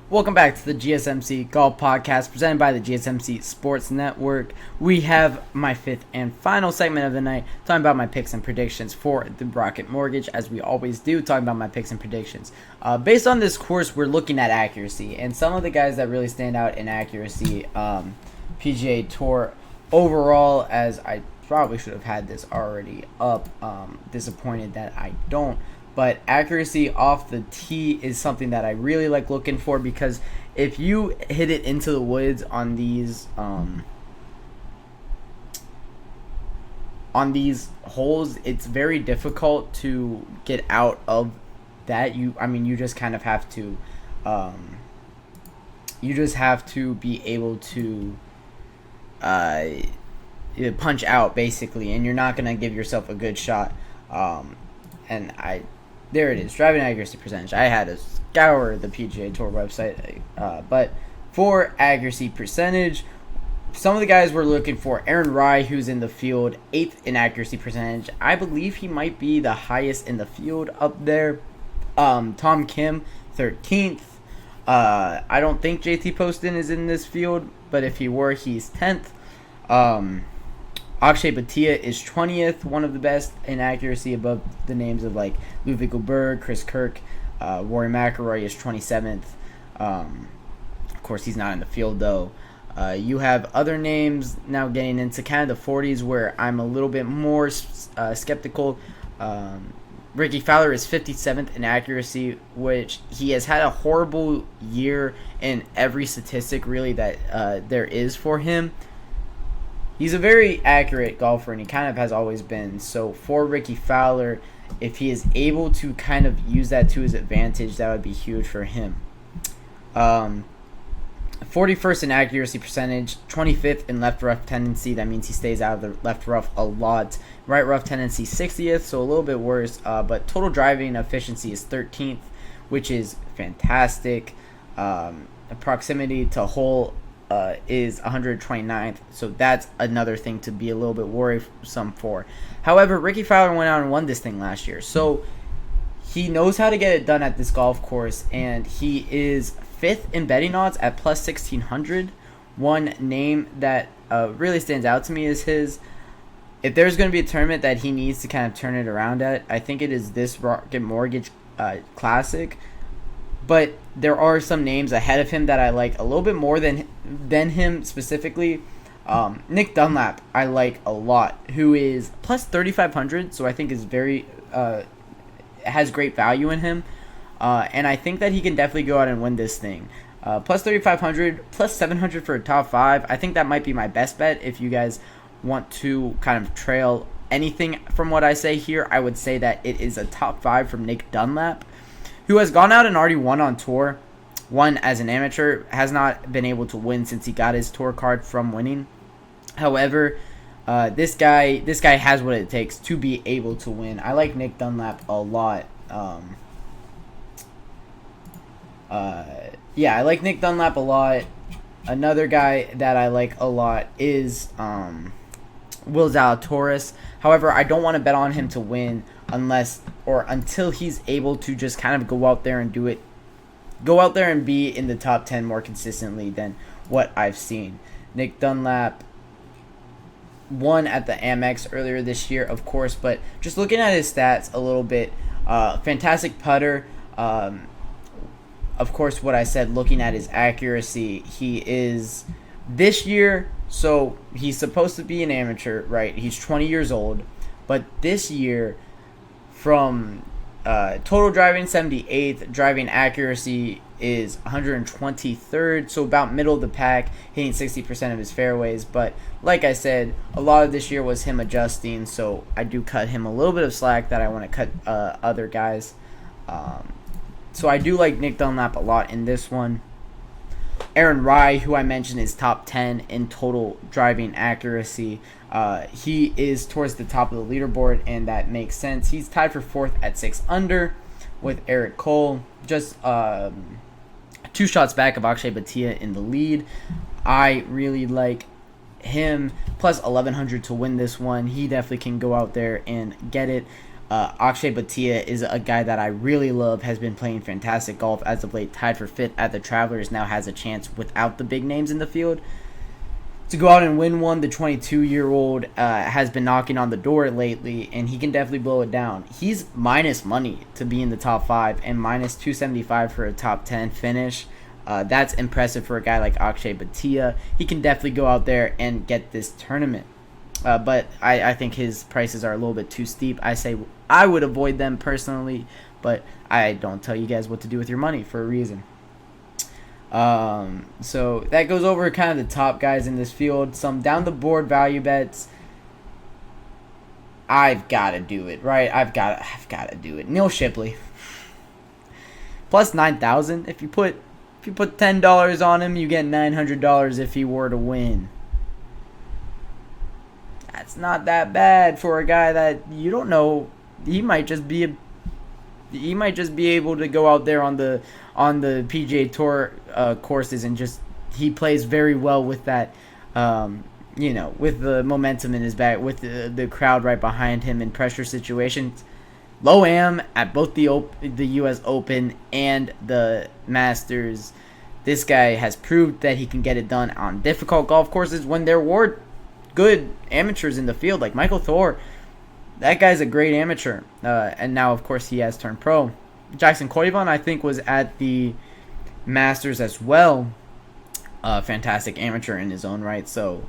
Welcome back to the GSMC Golf Podcast presented by the GSMC Sports Network. We have my fifth and final segment of the night talking about my picks and predictions for the Rocket Mortgage, as we always do, talking about my picks and predictions. Based on this course, we're looking at accuracy, and some of the guys that really stand out in accuracy, PGA Tour overall, as I probably should have had this already up, disappointed that I don't. But accuracy off the tee is something that I really like looking for, because if you hit it into the woods on these holes, it's very difficult to get out of that. You just kind of have to be able to punch out, basically, and you're not gonna give yourself a good shot. There it is, driving accuracy percentage. I had to scour the PGA Tour website, but for accuracy percentage, some of the guys we're looking for: Aaron Rai, who's in the field, 8th in accuracy percentage. I believe he might be the highest in the field up there. Tom Kim, 13th. I don't think JT Poston is in this field, but if he were, he's 10th. Akshay Bhatia is 20th, one of the best in accuracy, above the names of like Ludwig Goldberg, Chris Kirk. Rory McIlroy is 27th. Of course, he's not in the field though. You have other names now getting into kind of the 40s, where I'm a little bit more skeptical. Ricky Fowler is 57th in accuracy, which he has had a horrible year in every statistic really that there is for him. He's a very accurate golfer, and he kind of has always been. So for Ricky Fowler, if he is able to kind of use that to his advantage, that would be huge for him. 41st in accuracy percentage, 25th in left rough tendency. That means he stays out of the left rough a lot. Right rough tendency, 60th, so a little bit worse. But total driving efficiency is 13th, which is fantastic. Proximity to hole is 129th, so that's another thing to be a little bit worrisome for. However, Ricky Fowler went out and won this thing last year, so he knows how to get it done at this golf course, and he is 5th in betting odds at plus 1,600. One name that really stands out to me is his. If there's going to be a tournament that he needs to kind of turn it around at, I think it is this Rocket Mortgage Classic. But there are some names ahead of him that I like a little bit more than him specifically. Nick Dunlap I like a lot, who is plus 3,500, so I think is very has great value in him, and I think that he can definitely go out and win this thing. Plus 3,500, plus 700 for a top 5. I think that might be my best bet. If you guys want to kind of trail anything from what I say here, I would say that it is a top 5 from Nick Dunlap, who has gone out and already won on tour. Won as an amateur, has not been able to win since he got his tour card from winning. However, this guy has what it takes to be able to win. I like Nick Dunlap a lot. I like Nick Dunlap a lot. Another guy that I like a lot is Will Zalatoris. However, I don't want to bet on him to win until he's able to just kind of go out there and do it. Go out there and be in the top 10 more consistently than what I've seen. Nick Dunlap won at the Amex earlier this year, of course, but just looking at his stats a little bit, fantastic putter. Of course, what I said, looking at his accuracy, he is this year, so he's supposed to be an amateur, right? He's 20 years old, but this year, from total driving 78th, driving accuracy is 123rd, so about middle of the pack, hitting 60% of his fairways. But like I said, a lot of this year was him adjusting, so I do cut him a little bit of slack that I want to cut other guys. So I do like Nick Dunlap a lot in this one. Aaron Rai, who I mentioned is top 10 in total driving accuracy. He is towards the top of the leaderboard, and that makes sense. He's tied for 4th at 6 under with Eric Cole, just 2 shots back of Akshay Bhatia in the lead. I really like him. Plus 1,100 to win this one. He definitely can go out there and get it. Akshay Bhatia is a guy that I really love, has been playing fantastic golf as of late, tied for 5th at the Travelers, now has a chance without the big names in the field to go out and win one. The 22-year-old has been knocking on the door lately, and he can definitely blow it down. He's minus money to be in the top 5 and minus 275 for a top 10 finish. That's impressive for a guy like Akshay Bhatia. He can definitely go out there and get this tournament. But I think his prices are a little bit too steep. I say I would avoid them personally, but I don't tell you guys what to do with your money for a reason. So that goes over kind of the top guys in this field. Some down the board value bets. I've got to do it, right? I've got to do it. Neil Shipley plus 9,000. If you put $10 on him, you get $900 if he were to win. That's not that bad for a guy that you don't know. He might just be able to go out there on the PGA Tour courses and just he plays very well with that, with the momentum in his back, with the crowd right behind him in pressure situations. Low am at both the U.S. Open and the Masters. This guy has proved that he can get it done on difficult golf courses when there were good amateurs in the field, like Michael Thor. That guy's a great amateur, and now of course he has turned pro. Jackson Koivan, I think, was at the Masters as well. Fantastic amateur in his own right. So,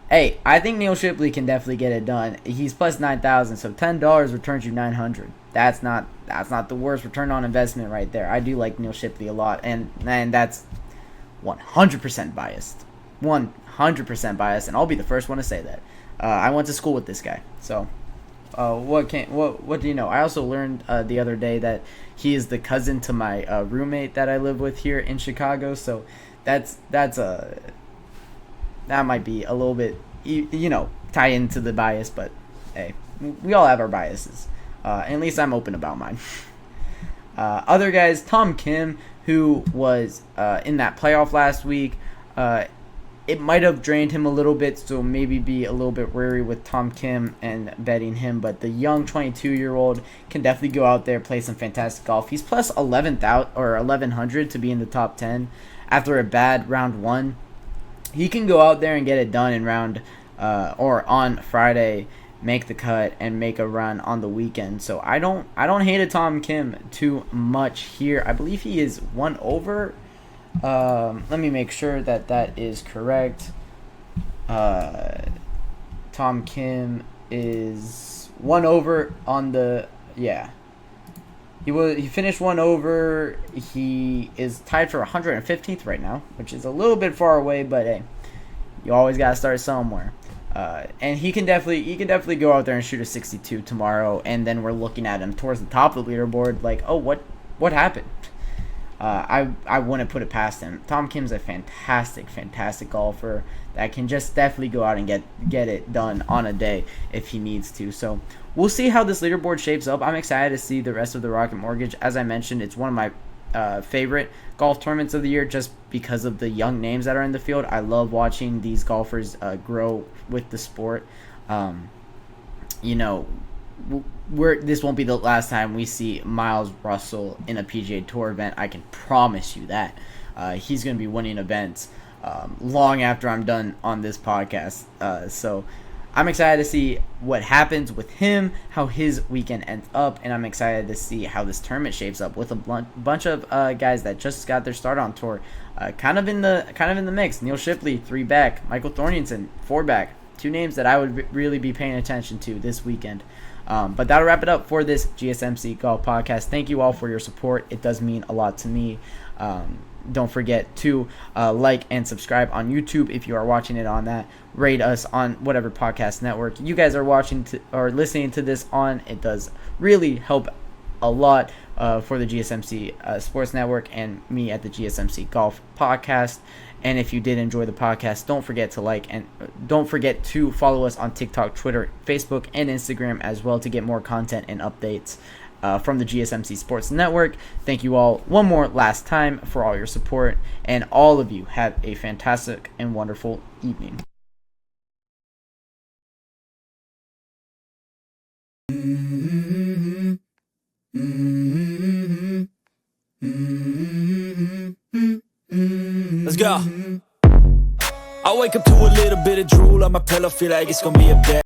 hey, I think Neil Shipley can definitely get it done. He's plus 9,000, so $10 returns you 900. That's not the worst return on investment right there. I do like Neil Shipley a lot, and that's 100% biased. 100% biased, and I'll be the first one to say that. I went to school with this guy, so what do you know? I also learned the other day that he is the cousin to my roommate that I live with here in Chicago. So that might be a little bit tie into the bias, but hey, we all have our biases. At least I'm open about mine. Other guys, Tom Kim, who was in that playoff last week. It might have drained him a little bit, so maybe be a little bit wary with Tom Kim and betting him. But the young 22-year-old can definitely go out there, play some fantastic golf. He's plus 11,000 or 1,100 to be in the top 10 after a bad round 1. He can go out there and get it done in round or on Friday, make the cut and make a run on the weekend. So I don't hate a Tom Kim too much here. I believe he is 1 over. Let me make sure that is correct. Tom Kim is 1 over on the He finished 1 over. He is tied for 115th right now, which is a little bit far away, but hey, you always gotta start somewhere. And he can definitely go out there and shoot a 62 tomorrow, and then we're looking at him towards the top of the leaderboard, like, oh, what happened? I wouldn't put it past him. Tom Kim's a fantastic golfer that can just definitely go out and get it done on a day if he needs to. So we'll see how this leaderboard shapes up. I'm excited to see the rest of the Rocket Mortgage. As I mentioned, it's one of my favorite golf tournaments of the year just because of the young names that are in the field. I love watching these golfers grow with the sport. This won't be the last time we see Miles Russell in a PGA Tour event. I can promise you that. He's going to be winning events long after I'm done on this podcast. So I'm excited to see what happens with him, how his weekend ends up, and I'm excited to see how this tournament shapes up with a bunch of guys that just got their start on tour, kind of in the mix. Neil Shipley, 3 back. Michael Thornton, 4 back. 2 names that I would really be paying attention to this weekend. But that'll wrap it up for this GSMC Golf Podcast. Thank you all for your support. It does mean a lot to me. Don't forget to like and subscribe on YouTube if you are watching it on that. Rate us on whatever podcast network you guys are watching or listening to this on. It does really help a lot for the GSMC Sports Network and me at the GSMC Golf Podcast. And if you did enjoy the podcast, don't forget to like and don't forget to follow us on TikTok, Twitter, Facebook, and Instagram as well to get more content and updates from the GSMC Sports Network. Thank you all one more last time for all your support, and all of you have a fantastic and wonderful evening. Let's go. I wake up to a little bit of drool on my pillow, feel like it's gonna be a bad